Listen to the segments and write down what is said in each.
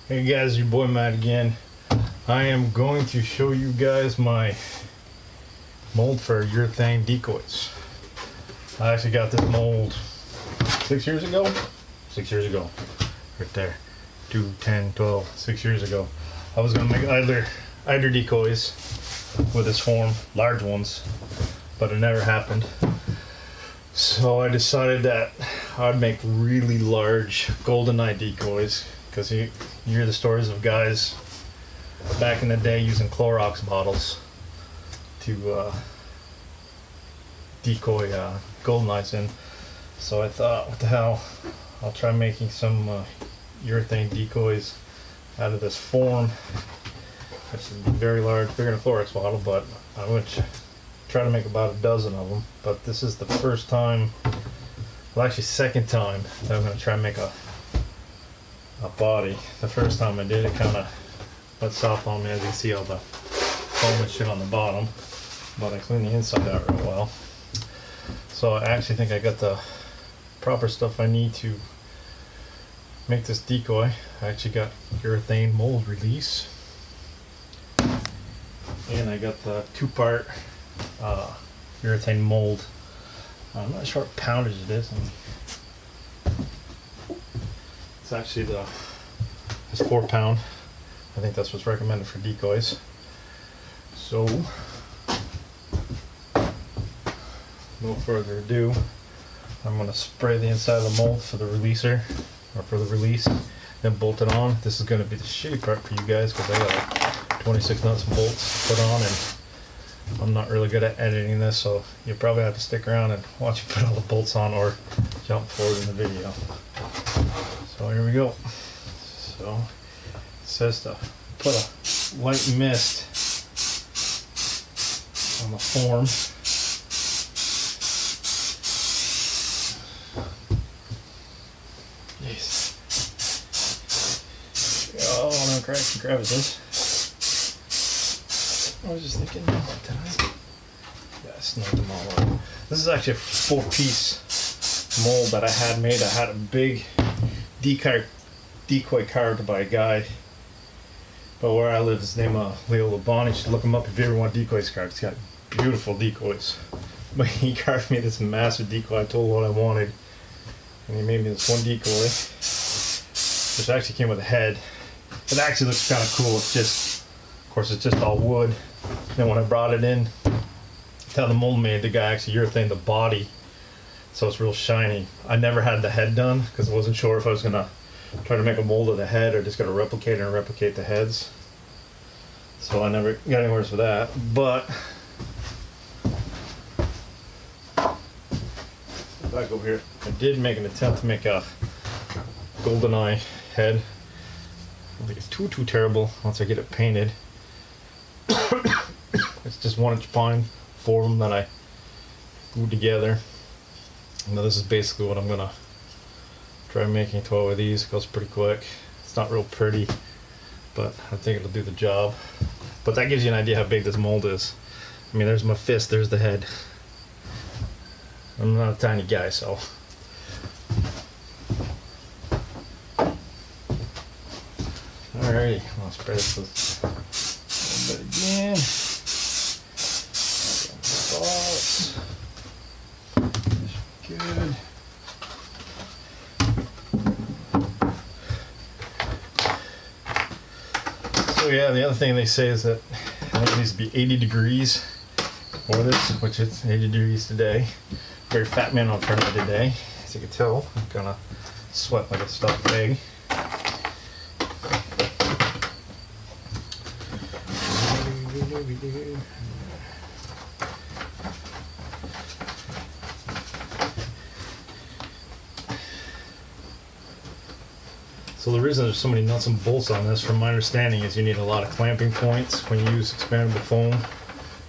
Hey guys, your boy Matt again. I am going to show you guys my mold for urethane decoys. I actually got this mold 6 years ago. 6 years ago. Right there. 2, 10, 12, 6 years ago. I was going to make eider decoys with this form, large ones, but it never happened. So I decided that I'd make really large goldeneye decoys, because you hear the stories of guys back in the day using Clorox bottles to decoy goldeneyes in. So I thought, what the hell, I'll try making some urethane decoys out of this form. This is very large, bigger than a Clorox bottle, but I would try to make about a dozen of them. But this is the first time, well actually second time, that I'm going to try and make a body. The first time I did it kind of went soft on me, as you can see all the foam and shit on the bottom, but I cleaned the inside out real well. So I actually think I got the proper stuff I need to make this decoy. I actually got urethane mold release, and I got the 2-part urethane mold. I'm not sure what poundage it is. It's actually it's 4 pound. I think that's what's recommended for decoys. So, no further ado, I'm going to spray the inside of the mold for the releaser, or for the release, then bolt it on. This is going to be the shitty part for you guys, because I got like 26 nuts and bolts to put on, and I'm not really good at editing this, so you'll probably have to stick around and watch me put all the bolts on, or jump forward in the video. So here we go. So it says to put a white mist on the form. Jeez. Oh, no cracks and crevices. I was just thinking, yeah, I snowed them all up. This is actually a 4-piece mold that I had made. I had a big decoy carved by a guy, but where I live, his name Leo Labani. You should look him up if you ever want decoys carved. He's got beautiful decoys. But he carved me this massive decoy. I told him what I wanted, and he made me this one decoy, which actually came with a head. It actually looks kind of cool. It's just, of course, it's just all wood. Then when I brought it in, how the mold made, the guy actually urethane the body, so it's real shiny. I never had the head done because I wasn't sure if I was gonna try to make a mold of the head or just gonna replicate the heads. So I never got anywhere with that. But back over here, I did make an attempt to make a goldeneye head. I don't think it's too terrible once I get it painted. It's just 1-inch pine, 4 of them that I glued together. Now this is basically what I'm gonna try making 12 of these. It goes pretty quick. It's not real pretty, but I think it'll do the job. But that gives you an idea how big this mold is. I mean, there's my fist, there's the head. I'm not a tiny guy, so. Alrighty, I'll spray this with a little bit again. Spots. Good. So yeah, the other thing they say is that it needs to be 80 degrees for this, which it's 80 degrees today. Very fat man on turn today. As you can tell, I'm gonna sweat like a stuffed pig. So the reason there's so many nuts and bolts on this, from my understanding, is you need a lot of clamping points when you use expandable foam,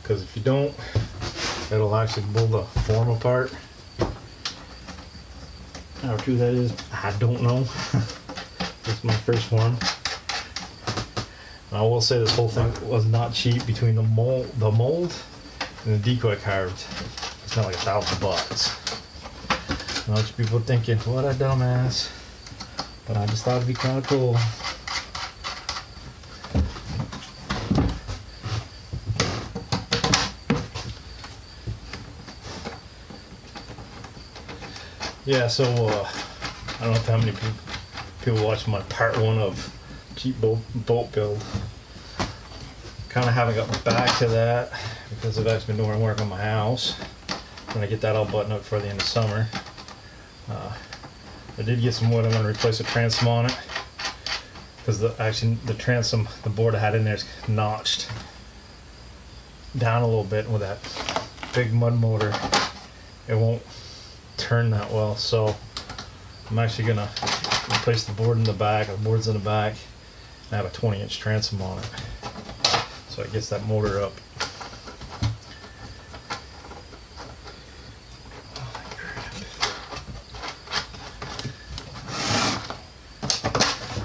because if you don't, it'll actually pull the form apart. How true that is, I don't know. This is my first one. And I will say this whole thing was not cheap between the mold and the decoy carved. It's not like $1,000. A bunch of people thinking, what a dumbass. But I just thought it'd be kind of cool. Yeah, so I don't know how many people watched my part 1 of cheap boat build. Kind of haven't gotten back to that because I've actually been doing work on my house. I'm gonna get that all buttoned up for the end of summer. I did get some wood. I'm gonna replace the transom on it because the transom, the board I had in there is notched down a little bit with that big mud motor. It won't turn that well, so I'm actually gonna replace the board in the back. The board's in the back, and I have a 20-inch transom on it, so it gets that motor up.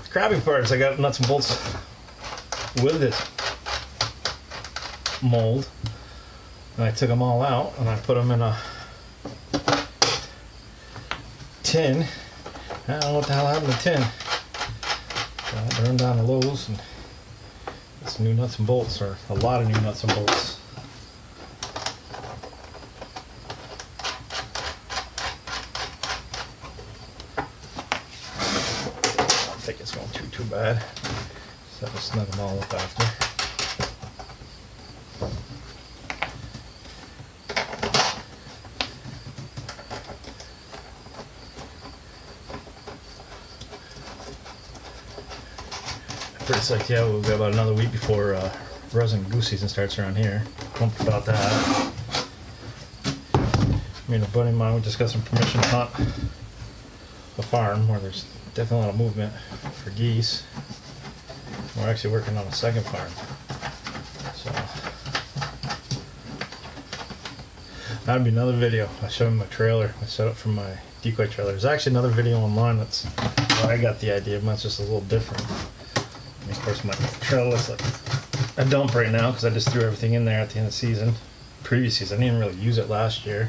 The crappy part is I got nuts and bolts with this mold, and I took them all out and I put them in a tin. I don't know what the hell happened to tin. So I burned down the Lowe's and got some new nuts and bolts, or a lot of new nuts and bolts. I don't think it's going too bad. Just have to snug them all up after. Pretty psyched, yeah, we've got about another week before resin and goose season starts around here. Pumped about that. Me and a buddy of mine, we just got some permission to hunt a farm where there's definitely a lot of movement for geese. We're actually working on a second farm. So that'd be another video. I'll show him my trailer. I set up for my decoy trailer. There's actually another video online that's where I got the idea. Mine's just a little different. And of course, my trailer looks like a dump right now because I just threw everything in there at the end of the season. Previous season, I didn't really use it last year.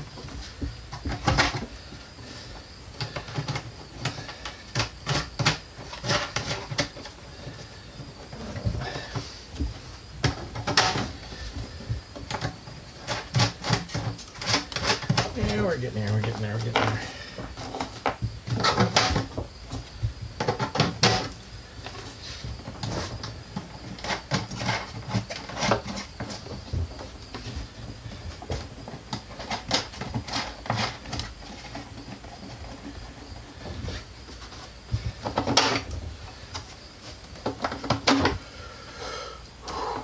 Yeah, we're getting there, we're getting there, we're getting there.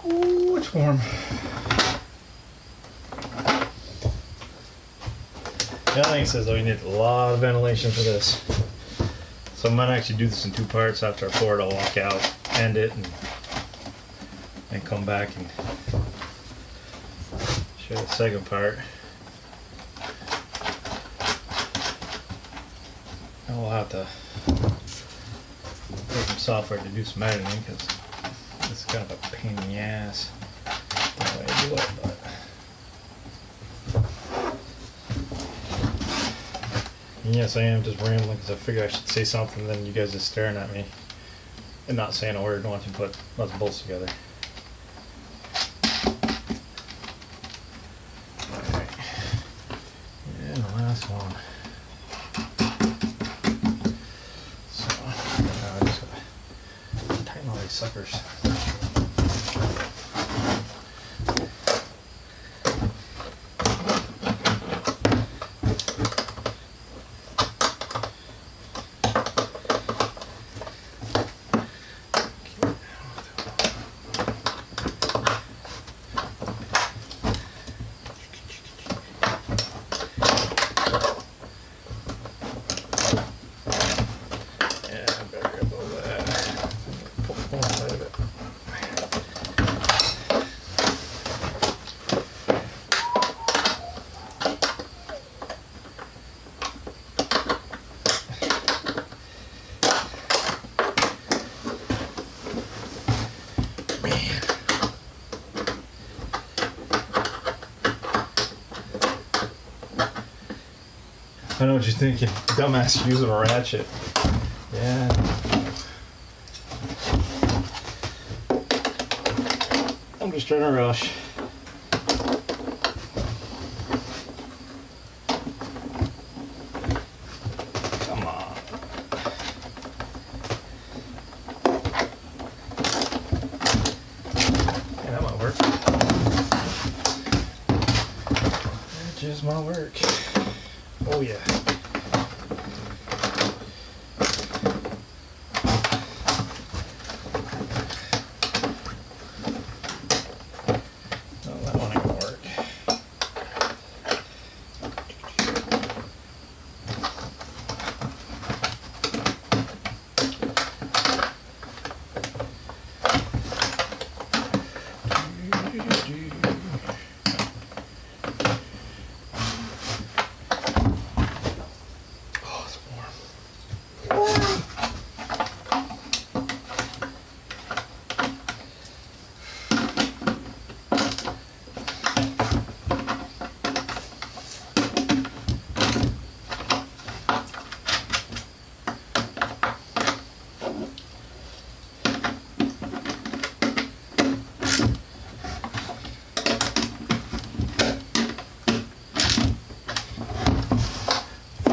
Ooh, it's warm. The other thing says though, you need a lot of ventilation for this. So I might actually do this in 2 parts. After I pour it, I'll walk out, end it, and come back and show the second part. And we'll have to get some software to do some editing because it's kind of a pain in the ass the way I do it, but and yes, I am just rambling because I figure I should say something, then you guys just staring at me and not saying a word, wanting to put nuts and bolts together. Alright. And the last one. So, now I just gotta tighten all these suckers. I know what you're thinking. Dumbass using a ratchet. Yeah. I'm just trying to rush. does my work. Oh yeah. No, that one ain't gonna work.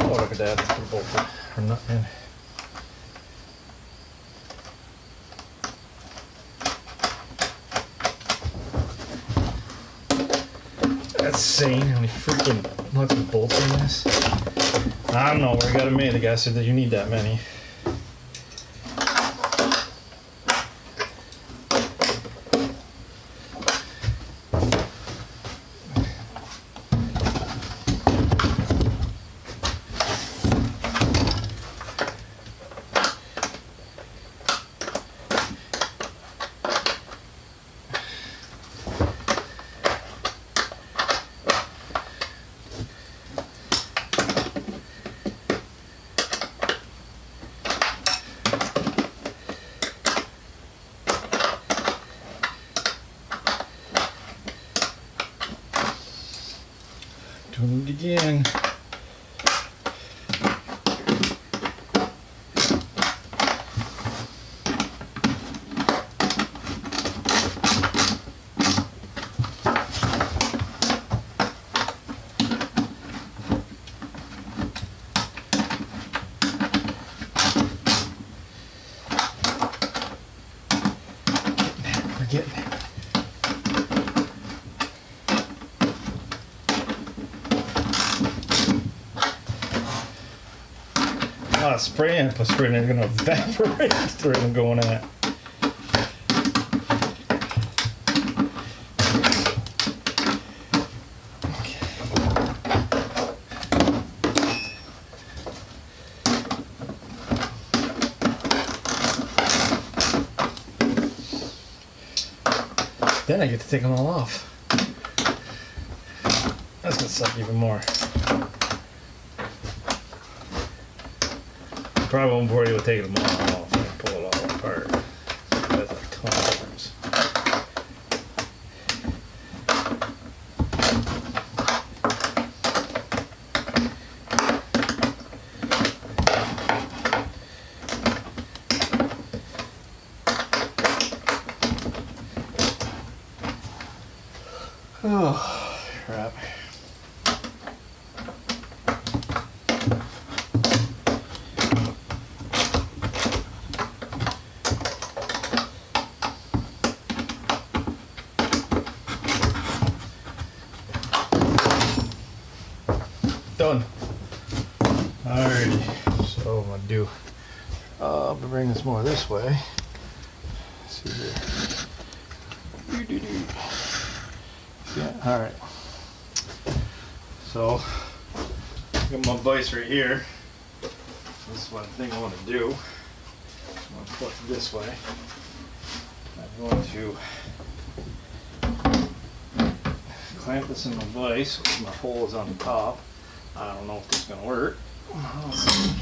Look at that, they're bolted or not in. That's insane how many freaking nuts and bolts in this. I don't know where I got it made. The guy said that you need that many. Doing it again. We're getting it. Spraying, but spraying is gonna evaporate through them going at. Okay. Then I get to take them all off. That's gonna suck even more. Probably won't bore you with taking them all off and pull it all apart. That's a ton of worms. Oh, crap. Done. Alrighty, so I'm gonna do, I'm gonna bring this more this way. Let's see here. Yeah, alright. So, got my vise right here. This is one thing I want to do. I'm going to flip it this way. I'm going to clamp this in my vise. My hole is on the top. I don't know if this is going to work. I'll see.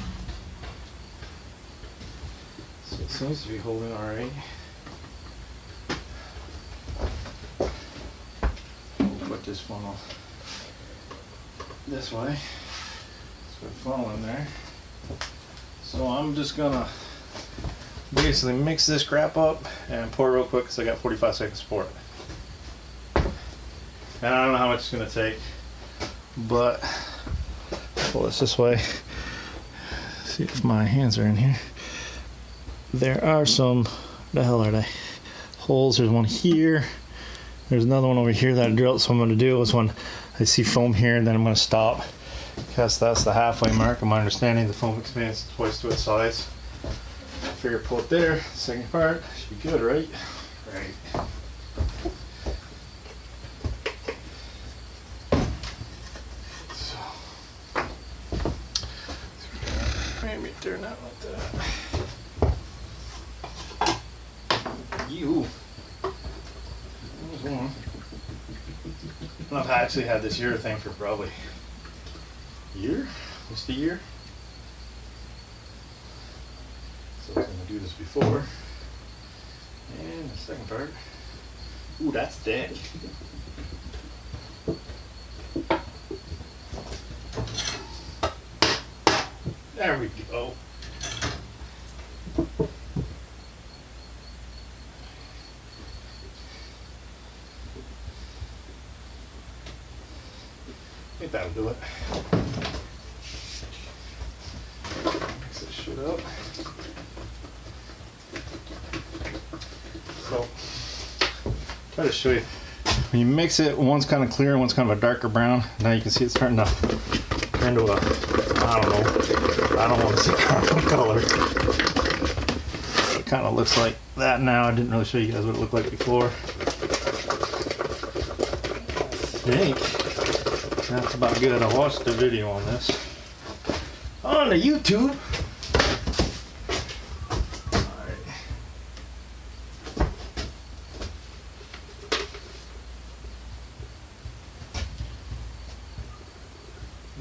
So it seems to be holding alright. We'll put this funnel this way. Put a funnel in there. So I'm just going to basically mix this crap up and pour it real quick because I got 45 seconds for it. And I don't know how much it's going to take, but pull this way. See if my hands are in here. There are some, the hell are they? Holes. There's one here. There's another one over here that I drilled. So what I'm going to do is when I see foam here, and then I'm going to stop because that's the halfway mark of my understanding. The foam expands twice to its size. Figure pull it there. Second part should be good, right? Right. So maybe turn out like that. You. There's one. I've actually had this urethane for probably a year, just a year. So I was going to do this before. And the second part. Ooh, that's dead. There we go. I think that'll do it. Mix this shit up. So, try to show you. When you mix it, one's kind of clear, one's kind of a darker brown. Now you can see it's starting to turn into a, I don't know. I don't want to say caramel color. It kind of looks like that now. I didn't really show you guys what it looked like before. I think that's about good. I watched the video on this on the YouTube. Alright.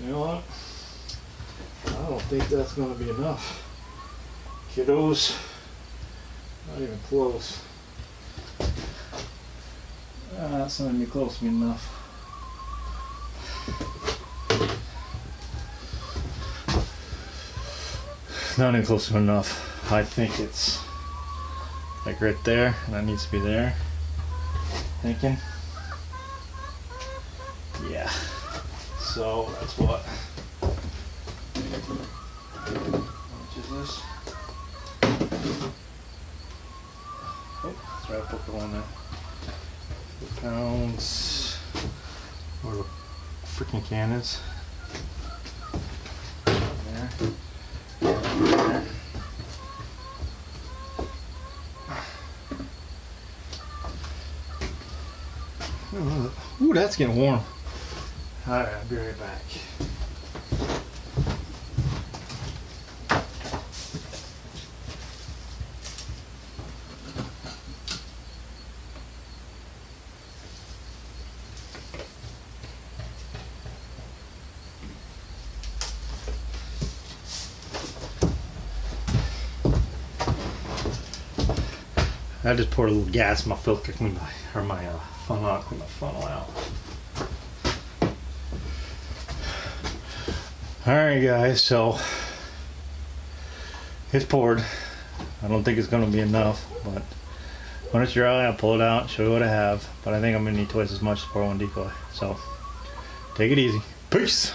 You know what? I don't think that's going to be enough. Kiddos, not even close. That's not even close to be enough. Not even close to enough. I think it's like right there, and that needs to be there. Thinking. Yeah. So that's what. How much is this? Oh, that's right. I put the one there. 4 pounds. Where the freaking can is. There. Ooh, that's getting warm. Alright, I'll be right back. I just poured a little gas in my filter, clean my funnel out, clean my funnel out. Alright guys, so it's poured. I don't think it's going to be enough, but when it's dry, I'll pull it out, show you what I have. But I think I'm going to need twice as much to pour one decoy. So, take it easy. Peace!